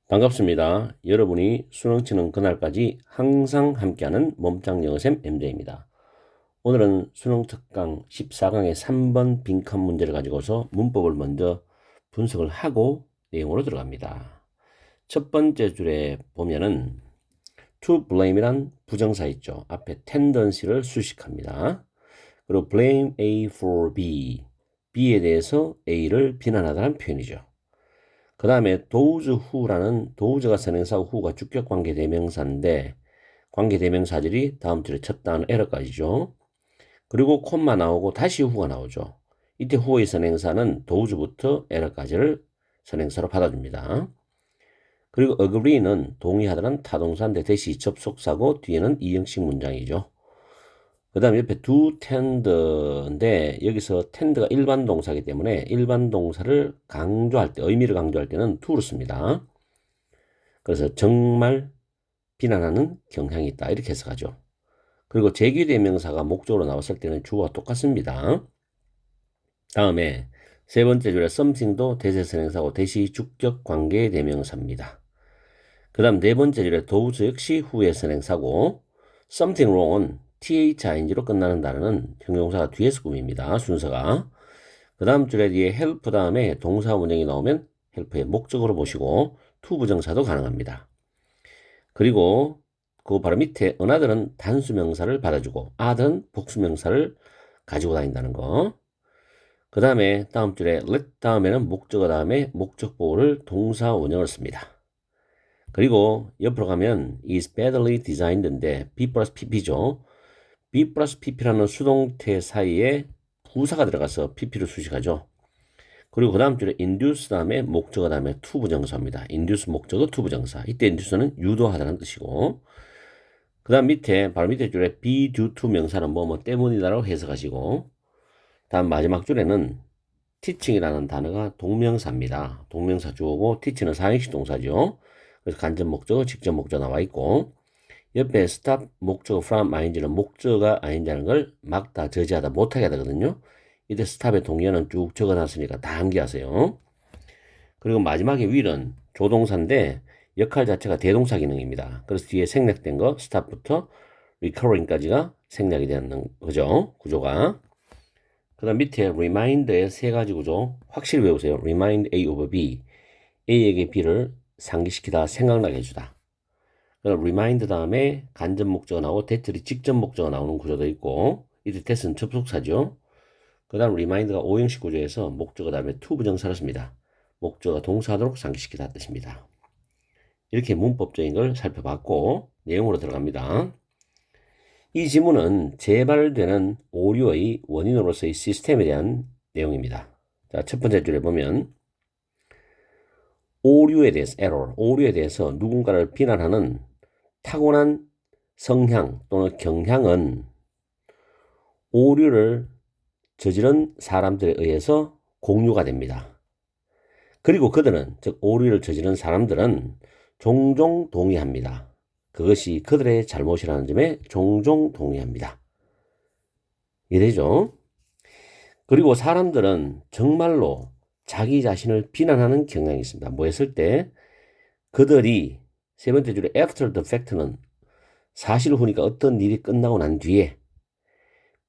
반갑습니다. 여러분이 수능 치는 그날까지 항상 함께하는 몸짱 영어쌤 MJ입니다. 오늘은 수능 특강 14강의 3번 빈칸 문제를 가지고서 문법을 먼저 분석을 하고 내용으로 들어갑니다. 첫 번째 줄에 보면은 to blame이란 부정사 있죠. 앞에 tendency를 수식합니다. 그리고 blame A for B, B에 대해서 A를 비난하다는 표현이죠. 그 다음에 those who라는 those가 선행사고 who가 주격 관계 대명사인데 관계 대명사들이 다음 줄에 첫 단어 에러까지죠. 그리고 콤마 나오고 다시 who가 나오죠. 이때 who의 선행사는 those부터 에러까지를 선행사로 받아줍니다. 그리고 agree는 동의하다는 타동사인데 대시 접속사고 뒤에는 이형식 문장이죠. 그 다음에 옆에 do tend인데 여기서 tend가 일반 동사이기 때문에 일반 동사를 강조할 때, 의미를 강조할 때는 to를 씁니다. 그래서 정말 비난하는 경향이 있다 이렇게 해석하죠. 그리고 제기대명사가 목적으로 나왔을 때는 주어와 똑같습니다. 다음에 세 번째 줄에 something도 대세선행사고 대시 주격 관계 대명사입니다. 그 다음 네 번째 줄에 those 역시 후의 선행사고 something wrong은 thing로 끝나는 단어는 형용사가 뒤에서 꾸밉니다. 순서가. 그 다음 줄에 뒤에 help 다음에 동사 문형이 나오면 help의 목적으로 보시고 to 부정사도 가능합니다. 그리고 그 바로 밑에 another는 단수명사를 받아주고 other는 복수명사를 가지고 다닌다는 거. 그 다음에 다음 줄에 let 다음에는 목적어 다음에 목적보호를 동사 원형을 씁니다. 그리고 옆으로 가면 is badly designed인데 B 플러스 PP죠. B 플러스 PP라는 수동태 사이에 부사가 들어가서 PP를 수식하죠. 그리고 그 다음 줄에 induce 다음에 목적어 다음에 to 부정사입니다. induce 목적어 to 부정사. 이때 induce는 유도하다는 뜻이고 그 다음 밑에 바로 밑에 줄에 be due to 명사는 뭐 때문이다라고 해석하시고 다음 마지막 줄에는 teaching이라는 단어가 동명사입니다. 동명사 주어고 teach는 사행식 동사죠. 그래서 간접 목적어, 직접 목적어 나와 있고 옆에 stop 목적어 from ing는 목적어가 ing하는 걸 막다, 저지하다, 못하게 하거든요. 이때 stop의 동의어는 쭉 적어놨으니까 다 암기하세요. 그리고 마지막에 will은 조동사인데 역할 자체가 대동사 기능입니다. 그래서 뒤에 생략된 거 stop부터 recurring까지가 생략이 되는 거죠. 구조가. 그 다음 밑에 remind의 세 가지 구조 확실히 외우세요. remind A over B. A에게 B를 상기시키다, 생각나게 해주다. 그럼 remind 다음에 간접 목적어 나오고 대틀이 직접 목적어 나오는 구조도 있고 이때 that은 접속사죠. 그 다음 remind가 오형식 구조에서 목적어 다음에 to 부정사를 씁니다. 목적어 동사하도록 상기시키다 뜻입니다. 이렇게 문법적인 걸 살펴봤고 내용으로 들어갑니다. 이 지문은 재발되는 오류의 원인으로서의 시스템에 대한 내용입니다. 자, 첫 번째 줄에 보면 오류에 대해서 error, 오류에 대해서 누군가를 비난하는 타고난 성향 또는 경향은 오류를 저지른 사람들에 의해서 공유가 됩니다. 그리고 그들은, 즉 오류를 저지른 사람들은 종종 동의합니다. 그것이 그들의 잘못이라는 점에 종종 동의합니다. 이해되죠? 그리고 사람들은 정말로 자기 자신을 비난하는 경향이 있습니다. 뭐 했을 때 그들이 세 번째 줄에 after the fact는 사실 후니까 어떤 일이 끝나고 난 뒤에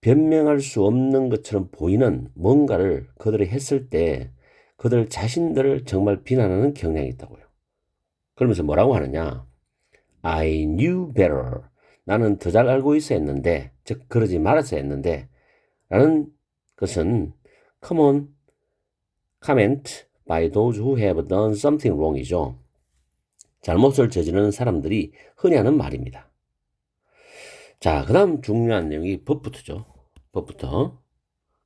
변명할 수 없는 것처럼 보이는 뭔가를 그들이 했을 때 그들 자신들을 정말 비난하는 경향이 있다고요. 그러면서 뭐라고 하느냐? I knew better. 나는 더 잘 알고 있어 했는데, 즉 그러지 말았어야 했는데 라는 것은 common comment by those who have done something wrong이죠. 잘못을 저지르는 사람들이 흔히 하는 말입니다. 자, 그 다음 중요한 내용이 법부터죠. 법부터.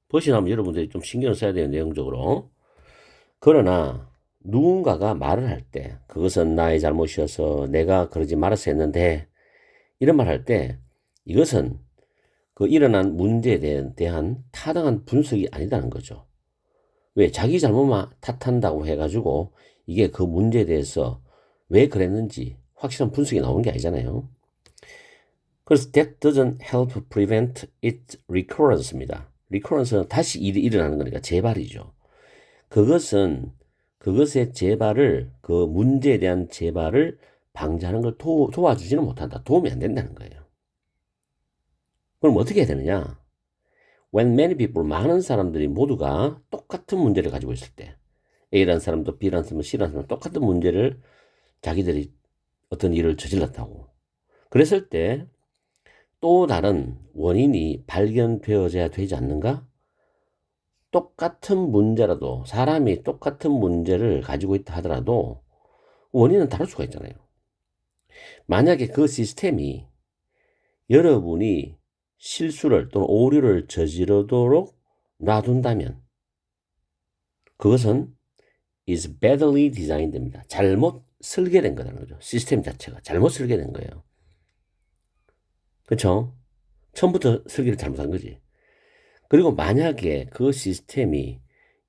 벗이 나면 여러분들이 좀 신경을 써야 돼요, 내용적으로. 그러나 누군가가 말을 할 때 그것은 나의 잘못이어서 내가 그러지 말았어야 했는데 이런 말 할 때 이것은 그 일어난 문제에 대한 타당한 분석이 아니다는 거죠. 왜? 자기 잘못만 탓한다고 해가지고 이게 그 문제에 대해서 왜 그랬는지 확실한 분석이 나오는 게 아니잖아요. 그래서 that doesn't help prevent its recurrence입니다. recurrence는 다시 일이 일어나는 거니까 재발이죠. 그것은 그것의 재발을, 그 문제에 대한 재발을 방지하는 걸 도와주지는 못한다. 도움이 안 된다는 거예요. 그럼 어떻게 해야 되느냐? When many people, 많은 사람들이 모두가 똑같은 문제를 가지고 있을 때, A라는 사람도 B라는 사람도 C라는 사람도 똑같은 문제를 자기들이 어떤 일을 저질렀다고. 그랬을 때 또 다른 원인이 발견되어져야 되지 않는가? 똑같은 문제라도, 사람이 똑같은 문제를 가지고 있다 하더라도 원인은 다를 수가 있잖아요. 만약에 그 시스템이 여러분이 실수를 또는 오류를 저지르도록 놔둔다면 그것은 is badly designed입니다. 잘못 설계된 거라는 거죠. 시스템 자체가 잘못 설계된 거예요. 그렇죠? 처음부터 설계를 잘못한 거지. 그리고 만약에 그 시스템이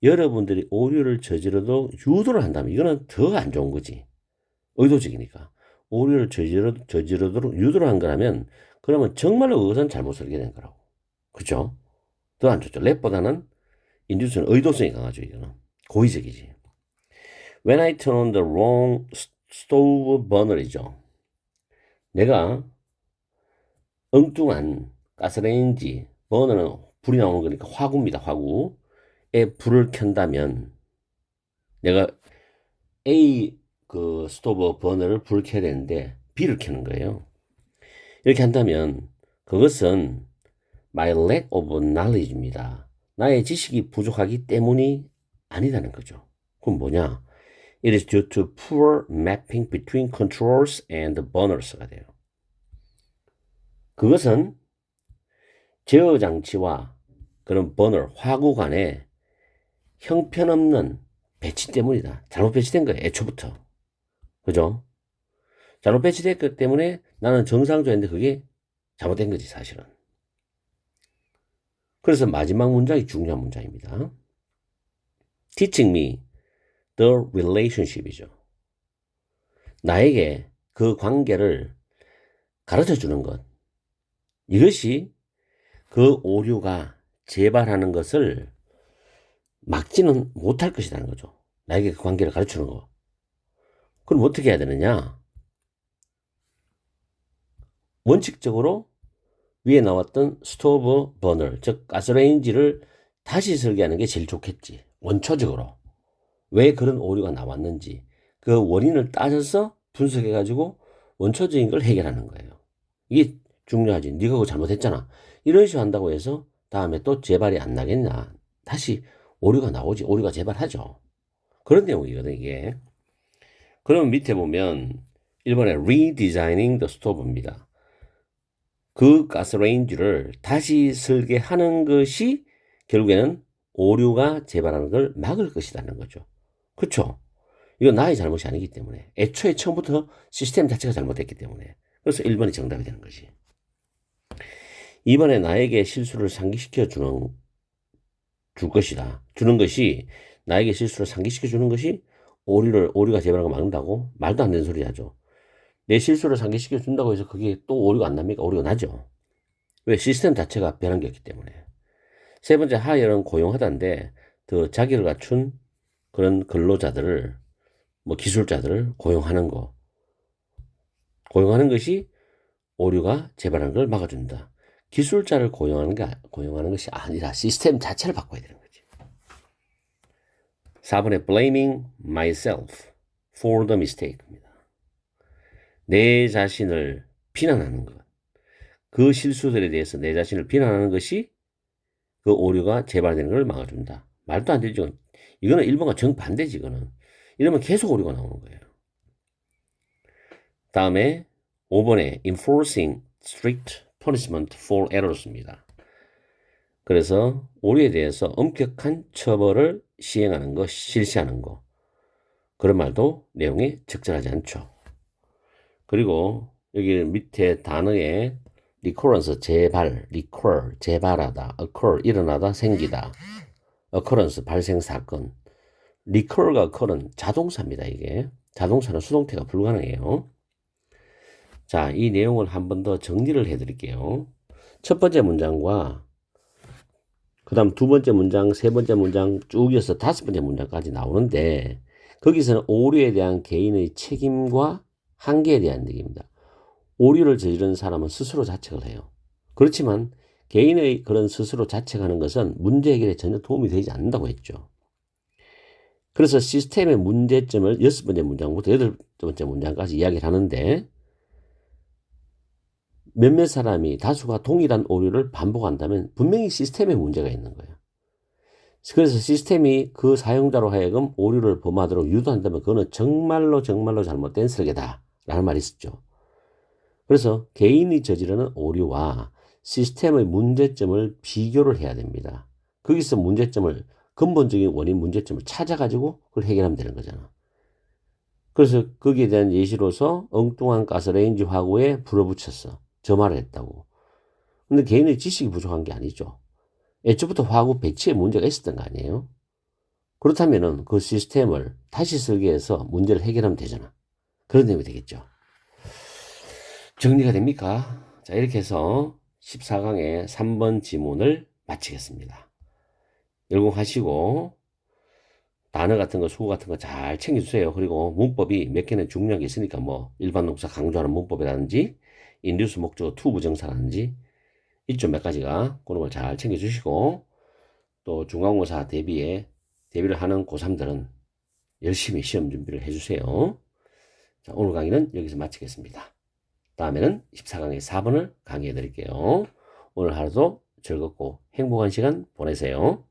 여러분들이 오류를 저지르도 유도를 한다면 이거는 더 안 좋은 거지. 의도적이니까. 오류를 저지르도록 유도를 한 거라면 그러면 정말로 그것은 잘못 설계된 거라고. 그렇죠? 더 안 좋죠. 랩보다는 인듀스는 의도성이 강하죠. 이거는 고의적이지. When I turn on the wrong stove burner이죠. 내가 엉뚱한 가스레인지, 버너는 불이 나오는 거니까 화구입니다. 화구에 불을 켠다면 내가 A 그 스토브 버너를 불을 켜야 되는데 B를 켜는 거예요. 이렇게 한다면 그것은 my lack of knowledge입니다. 나의 지식이 부족하기 때문이 아니라는 거죠. 그럼 뭐냐? It is due to poor mapping between controls and burners가 돼요. 그것은 제어 장치와 그런 버너, 화구 간의 형편없는 배치 때문이다. 잘못 배치된 거예요. 애초부터. 그죠? 잘못 배치됐기 때문에 나는 정상적인데 그게 잘못된 거지, 사실은. 그래서 마지막 문장이 중요한 문장입니다. Teaching me the relationship이죠. 나에게 그 관계를 가르쳐 주는 것. 이것이 그 오류가 재발하는 것을 막지는 못할 것이라는 거죠. 나에게 그 관계를 가르치는 거. 그럼 어떻게 해야 되느냐? 원칙적으로 위에 나왔던 스토브 버너, 즉 가스레인지를 다시 설계하는 게 제일 좋겠지. 원초적으로. 왜 그런 오류가 나왔는지 그 원인을 따져서 분석해가지고 원초적인 걸 해결하는 거예요. 이게 중요하지. 네가 그거 잘못했잖아. 이런 식으로 한다고 해서 다음에 또 재발이 안 나겠냐. 다시 오류가 나오지. 오류가 재발하죠. 그런 내용이거든 이게. 그럼 밑에 보면 1번에 redesigning the stove입니다. 그 가스레인지를 다시 설계하는 것이 결국에는 오류가 재발하는 걸 막을 것이라는 거죠. 그렇죠? 이건 나의 잘못이 아니기 때문에 애초에 처음부터 시스템 자체가 잘못됐기 때문에 그래서 1번이 정답이 되는 거지. 2번에 나에게 실수를 상기시켜 줄 것이다. 주는 것이 나에게 실수를 상기시켜 주는 것이 오류가 재발하는 거 막는다고? 말도 안 되는 소리 하죠. 내 실수를 상기시켜 준다고 해서 그게 또 오류가 안 납니까? 오류가 나죠. 왜? 시스템 자체가 변한 게 없기 때문에. 세 번째, 하이어는 고용하다인데 더 자기를 갖춘 그런 근로자들을, 뭐 기술자들을 고용하는 것이 오류가 재발하는 걸 막아준다. 기술자를 고용하는 것이 아니라 시스템 자체를 바꿔야 되는 거지. 4번에 blaming myself for the mistake입니다. 내 자신을 비난하는 것. 그 실수들에 대해서 내 자신을 비난하는 것이 그 오류가 재발되는 걸 막아준다. 말도 안 되죠. 이거는 1번과 정반대지, 이거는. 이러면 계속 오류가 나오는 거예요. 다음에 5번에 enforcing strict punishment for errors입니다. 그래서 오류에 대해서 엄격한 처벌을 시행하는 것, 실시하는 것. 그런 말도 내용에 적절하지 않죠. 그리고 여기 밑에 단어에 recurrence, recur, 재발하다, occur, 일어나다, 생기다, occurrence, 발생 사건. recur가 occur은 자동사입니다, 이게. 자동사는 수동태가 불가능해요. 자, 이 내용을 한 번 더 정리를 해드릴게요. 첫 번째 문장과 그 다음 두 번째 문장, 세 번째 문장 쭉 이어서 다섯 번째 문장까지 나오는데 거기서는 오류에 대한 개인의 책임과 한계에 대한 얘기입니다. 오류를 저지른 사람은 스스로 자책을 해요. 그렇지만 개인의 그런 스스로 자책하는 것은 문제 해결에 전혀 도움이 되지 않는다고 했죠. 그래서 시스템의 문제점을 6번째 문장부터 8번째 문장까지 이야기를 하는데 몇몇 사람이 다수가 동일한 오류를 반복한다면 분명히 시스템에 문제가 있는 거예요. 그래서 시스템이 그 사용자로 하여금 오류를 범하도록 유도한다면 그거는 정말로 잘못된 설계다 라는 말이 있었죠. 그래서 개인이 저지르는 오류와 시스템의 문제점을 비교를 해야 됩니다. 거기서 문제점을 근본적인 원인 문제점을 찾아가지고 그걸 해결하면 되는 거잖아. 그래서 거기에 대한 예시로서 엉뚱한 가스레인지 화구에 불을 붙였어. 저 말을 했다고. 근데 개인의 지식이 부족한 게 아니죠. 애초부터 화구 배치에 문제가 있었던 거 아니에요? 그렇다면은 그 시스템을 다시 설계해서 문제를 해결하면 되잖아. 그런 내용이 되겠죠. 정리가 됩니까? 자, 이렇게 해서 14강의 3번 지문을 마치겠습니다. 열공하시고 단어 같은 거, 수고 같은 거 잘 챙겨주세요. 그리고 문법이 몇 개는 중요한 게 있으니까 뭐 일반 동사 강조하는 문법이라든지 인듀스 목적어 투 부정사라든지 이쪽 몇 가지가 그런 걸 잘 챙겨주시고 또 중간고사 대비를 하는 고3들은 열심히 시험 준비를 해주세요. 자, 오늘 강의는 여기서 마치겠습니다. 다음에는 14강의 4번을 강의해 드릴게요. 오늘 하루도 즐겁고 행복한 시간 보내세요.